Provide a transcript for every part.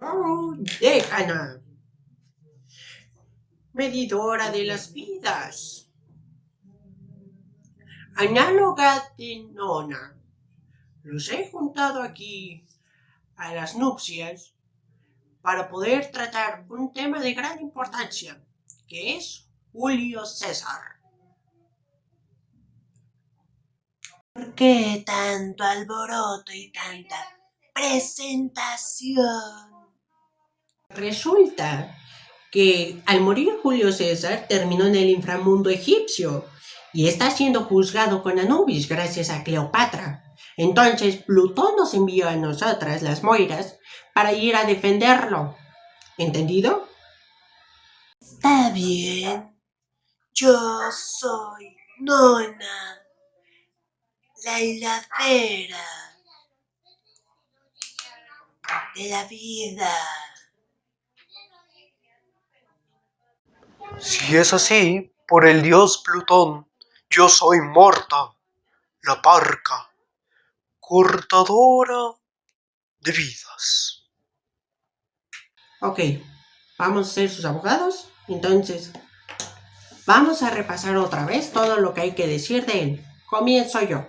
Oh, décana, medidora de las vidas, análoga de nona. Los he juntado aquí a las nupcias para poder tratar un tema de gran importancia, que es Julio César. ¿Por qué tanto alboroto y tanta presentación? Resulta que al morir Julio César terminó en el inframundo egipcio y está siendo juzgado con Anubis gracias a Cleopatra. Entonces Plutón nos envió a nosotras, las Moiras, para ir a defenderlo. ¿Entendido? Está bien. Yo soy Nona, la hiladera de la vida. Si es así, por el dios Plutón, yo soy Morta, la parca, cortadora de vidas. Ok, vamos a ser sus abogados. Entonces, vamos a repasar otra vez todo lo que hay que decir de él. Comienzo yo.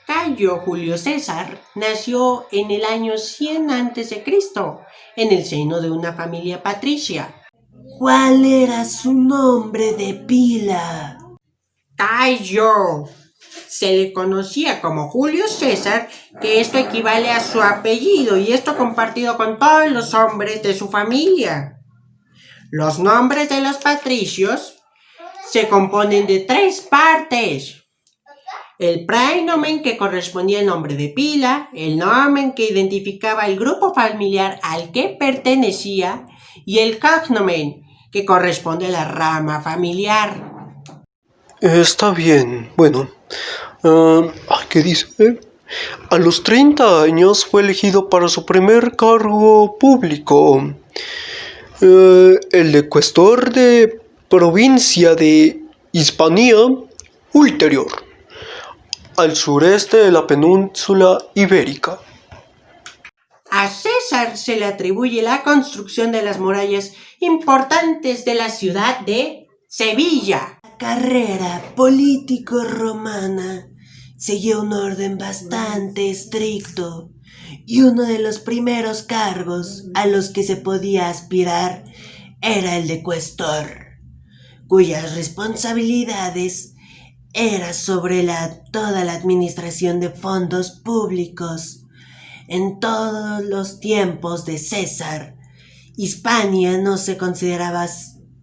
Cayo Julio César nació en el año 100 a.C., en el seno de una familia patricia. ¿Cuál era su nombre de pila? Cayo. Se le conocía como Julio César, que esto equivale a su apellido y esto compartido con todos los hombres de su familia. Los nombres de los patricios se componen de 3 partes. El praenomen, que correspondía al nombre de pila, el nomen, que identificaba el grupo familiar al que pertenecía, y el cognomen, que corresponde a la rama familiar. Está bien, bueno. ¿Qué dice? A los 30 años fue elegido para su primer cargo público, el de cuestor de provincia de Hispania Ulterior, al sureste de la península ibérica. A César se le atribuye la construcción de las murallas importantes de la ciudad de Sevilla. La carrera político-romana siguió un orden bastante estricto y uno de los primeros cargos a los que se podía aspirar era el de cuestor, cuyas responsabilidades era sobre toda la administración de fondos públicos. En todos los tiempos de César, Hispania no se consideraba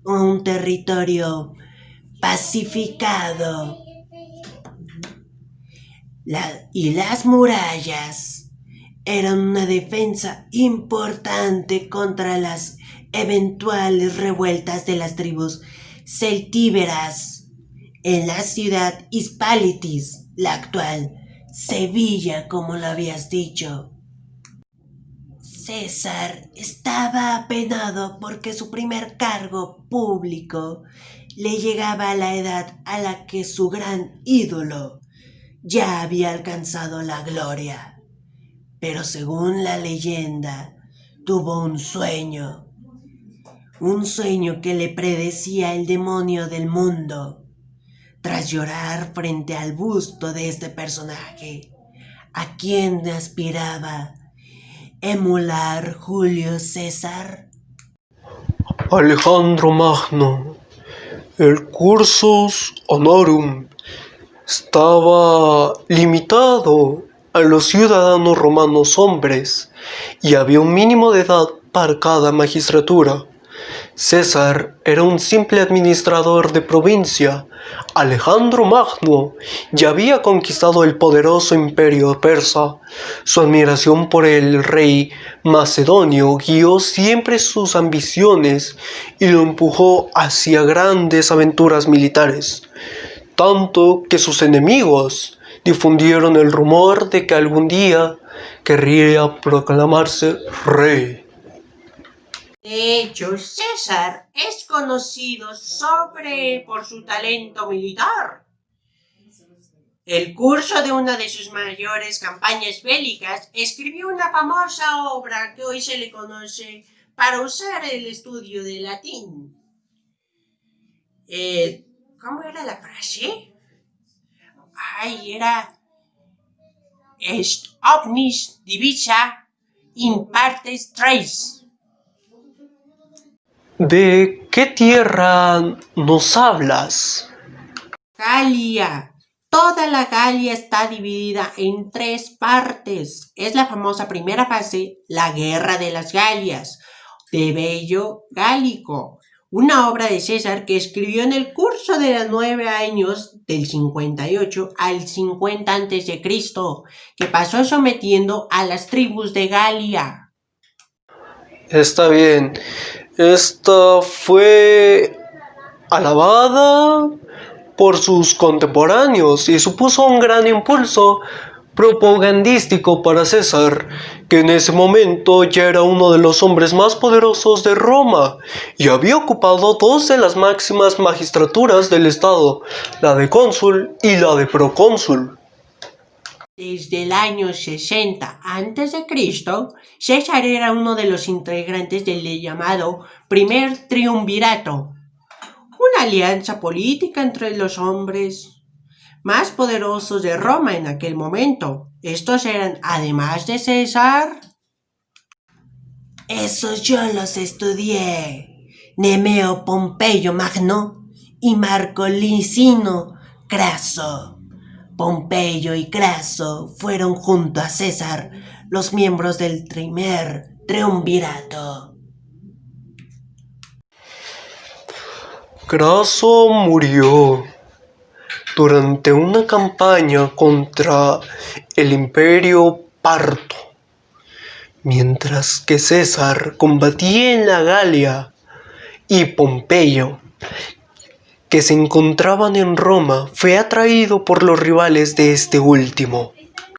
un territorio pacificado. Y las murallas eran una defensa importante contra las eventuales revueltas de las tribus celtíberas en la ciudad Hispalitis, la actual Sevilla, como lo habías dicho. César estaba apenado porque su primer cargo público le llegaba a la edad a la que su gran ídolo ya había alcanzado la gloria. Pero según la leyenda, tuvo un sueño que le predecía el demonio del mundo. Tras llorar frente al busto de este personaje, a quien aspiraba emular Julio César. Alejandro Magno, el cursus honorum estaba limitado a los ciudadanos romanos hombres y había un mínimo de edad para cada magistratura. César era un simple administrador de provincia. Alejandro Magno ya había conquistado el poderoso imperio persa. Su admiración por el rey macedonio guió siempre sus ambiciones y lo empujó hacia grandes aventuras militares, tanto que sus enemigos difundieron el rumor de que algún día querría proclamarse rey. De hecho, César es conocido por su talento militar. el curso de una de sus mayores campañas bélicas, escribió una famosa obra que hoy se le conoce para usar el estudio del latín. ¿Cómo era la frase? Era est omnis divisa in partes tres. ¿De qué tierra nos hablas? Galia. Toda la Galia está dividida en 3 partes. Es la famosa primera fase, la Guerra de las Galias, de Bello Gálico, una obra de César que escribió en el curso de los 9 años del 58 al 50 a.C., que pasó sometiendo a las tribus de Galia. Está bien. Esta fue alabada por sus contemporáneos y supuso un gran impulso propagandístico para César, que en ese momento ya era uno de los hombres más poderosos de Roma y había ocupado 2 de las máximas magistraturas del Estado, la de cónsul y la de procónsul. Desde el año 60 a.C., César era uno de los integrantes del llamado Primer Triunvirato, una alianza política entre los hombres más poderosos de Roma en aquel momento. Estos eran, además de César, esos yo los estudié: Nemeo Pompeyo Magno y Marco Licino Craso. Pompeyo y Craso fueron junto a César los miembros del primer triunvirato. Craso murió durante una campaña contra el Imperio Parto, mientras que César combatía en la Galia y Pompeyo, que se encontraban en Roma, fue atraído por los rivales de este último.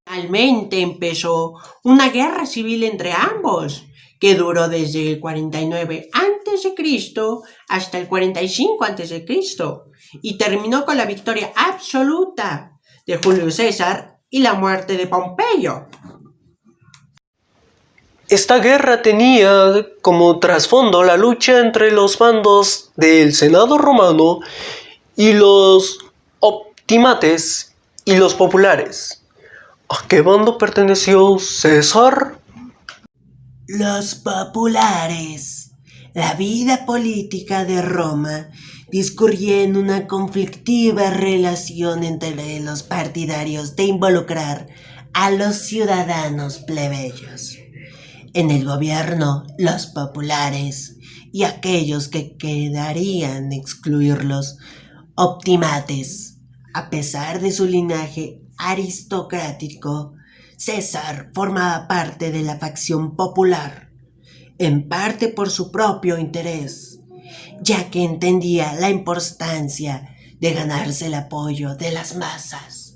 Finalmente empezó una guerra civil entre ambos, que duró desde el 49 a.C. hasta el 45 a.C. y terminó con la victoria absoluta de Julio César y la muerte de Pompeyo. Esta guerra tenía como trasfondo la lucha entre los bandos del Senado romano y los optimates y los populares. ¿A qué bando perteneció César? Los populares. La vida política de Roma discurría en una conflictiva relación entre los partidarios de involucrar a los ciudadanos plebeyos en el gobierno, los populares, y aquellos que quedarían excluirlos, optimates. A pesar de su linaje aristocrático, César formaba parte de la facción popular, en parte por su propio interés, ya que entendía la importancia de ganarse el apoyo de las masas.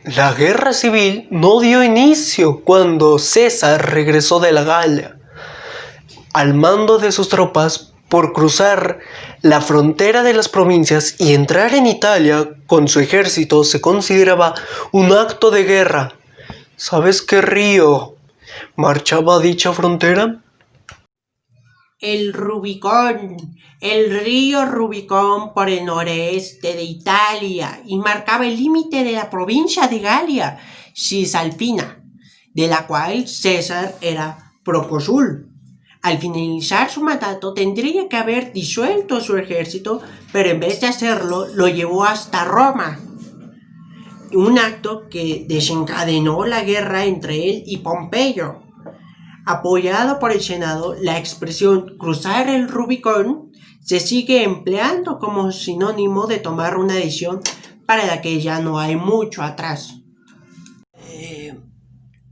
La guerra civil no dio inicio cuando César regresó de la Galia, al mando de sus tropas por cruzar la frontera de las provincias y entrar en Italia con su ejército se consideraba un acto de guerra. ¿Sabes qué río marchaba a dicha frontera? El Rubicón, el río Rubicón por el noreste de Italia y marcaba el límite de la provincia de Galia Cisalpina, de la cual César era procónsul. Al finalizar su mandato tendría que haber disuelto su ejército, pero en vez de hacerlo lo llevó hasta Roma, un acto que desencadenó la guerra entre él y Pompeyo. Apoyado por el Senado, la expresión cruzar el Rubicón se sigue empleando como sinónimo de tomar una decisión para la que ya no hay mucho atrás.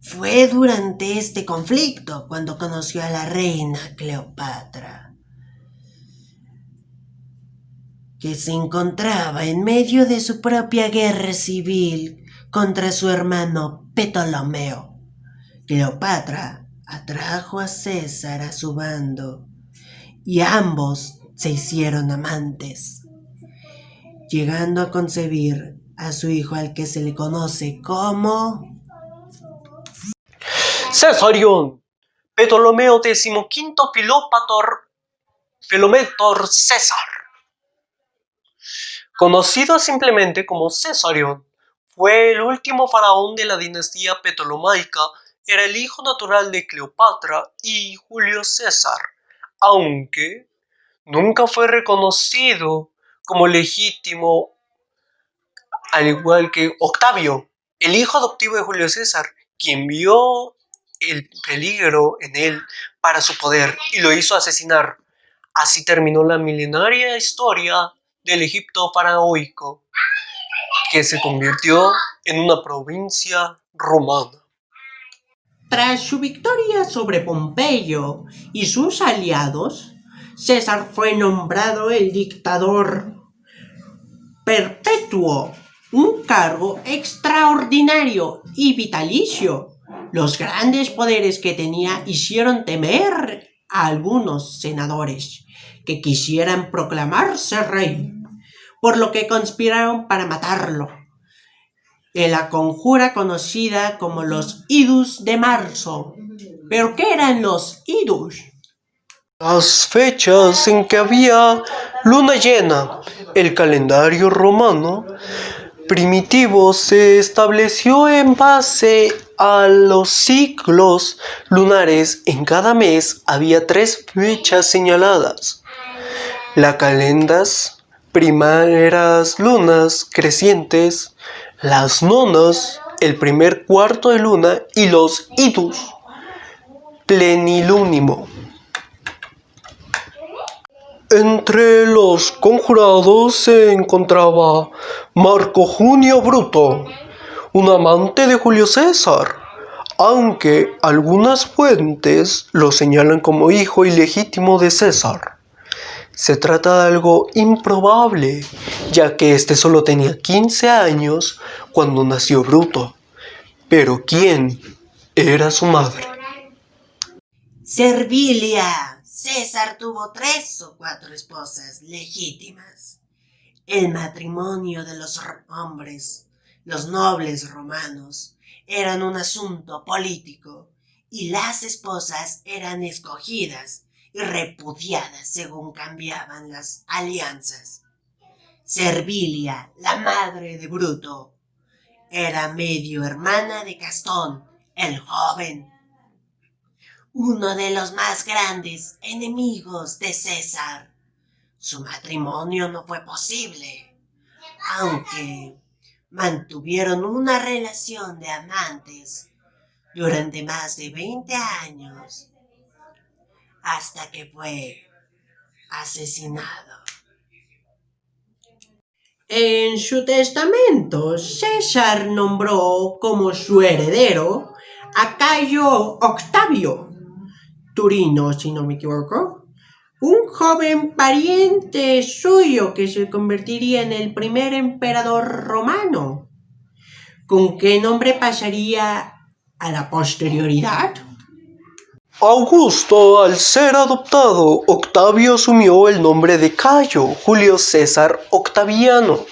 Fue durante este conflicto cuando conoció a la reina Cleopatra, que se encontraba en medio de su propia guerra civil contra su hermano Ptolomeo. Cleopatra atrajo a César a su bando y ambos se hicieron amantes, llegando a concebir a su hijo al que se le conoce como Cesarión, Ptolomeo XV Filométor César. Conocido simplemente como Cesarión, fue el último faraón de la dinastía ptolomaica, era el hijo natural de Cleopatra y Julio César, aunque nunca fue reconocido como legítimo, al igual que Octavio, el hijo adoptivo de Julio César, quien vio el peligro en él para su poder y lo hizo asesinar. Así terminó la milenaria historia del Egipto faraónico, que se convirtió en una provincia romana. Tras su victoria sobre Pompeyo y sus aliados, César fue nombrado el dictador perpetuo, un cargo extraordinario y vitalicio. Los grandes poderes que tenía hicieron temer a algunos senadores que quisieran proclamarse rey, por lo que conspiraron para matarlo en la conjura conocida como los Idus de marzo. ¿Pero qué eran los Idus? Las fechas en que había luna llena. El calendario romano primitivo se estableció en base a los ciclos lunares. En cada mes había 3 fechas señaladas: la calendas, primeras lunas crecientes, las nonas, el primer cuarto de luna, y los idus, plenilunio. Entre los conjurados se encontraba Marco Junio Bruto, un amante de Julio César, aunque algunas fuentes lo señalan como hijo ilegítimo de César. Se trata de algo improbable, ya que este solo tenía 15 años cuando nació Bruto. Pero ¿quién era su madre? Servilia. César tuvo 3 o 4 esposas legítimas. El matrimonio de los hombres, los nobles romanos, eran un asunto político y las esposas eran escogidas y repudiadas según cambiaban las alianzas. Servilia, la madre de Bruto, era medio hermana de Gastón, el joven, uno de los más grandes enemigos de César. Su matrimonio no fue posible, aunque mantuvieron una relación de amantes durante más de 20 años, hasta que fue asesinado. En su testamento, César nombró como su heredero a Cayo Octavio Turino, si no me equivoco, un joven pariente suyo que se convertiría en el primer emperador romano. ¿Con qué nombre pasaría a la posterioridad? Augusto, al ser adoptado, Octavio asumió el nombre de Cayo Julio César Octaviano,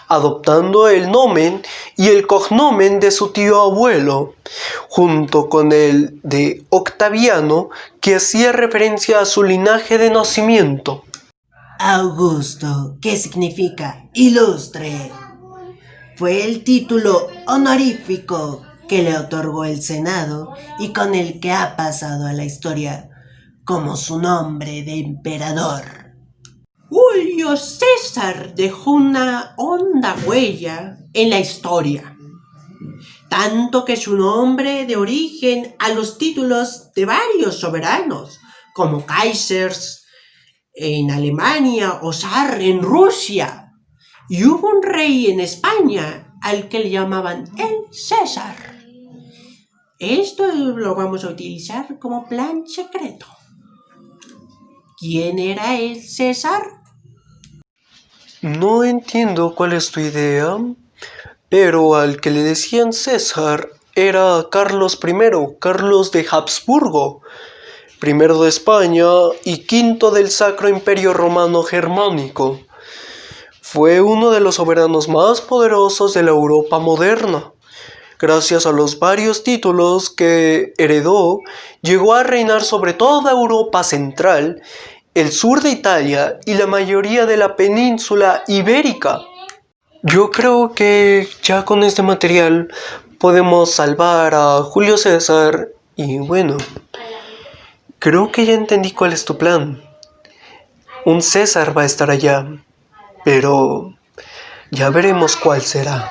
adoptando el nomen y el cognomen de su tío abuelo, junto con el de Octaviano, que hacía referencia a su linaje de nacimiento. Augusto, ¿qué significa ilustre? Fue el título honorífico que le otorgó el Senado y con el que ha pasado a la historia como su nombre de emperador. Julio César dejó una honda huella en la historia, tanto que su nombre dio origen a los títulos de varios soberanos, como Kaisers en Alemania o zar en Rusia. Y hubo un rey en España al que le llamaban el César. Esto lo vamos a utilizar como plan secreto. ¿Quién era el César? No entiendo cuál es tu idea, pero al que le decían César era Carlos I, Carlos de Habsburgo, primero de España y quinto del Sacro Imperio Romano Germánico. Fue uno de los soberanos más poderosos de la Europa moderna. Gracias a los varios títulos que heredó, llegó a reinar sobre toda Europa central, el sur de Italia y la mayoría de la península ibérica. Yo creo que ya con este material podemos salvar a Julio César y bueno, creo que ya entendí cuál es tu plan. Un César va a estar allá, pero ya veremos cuál será.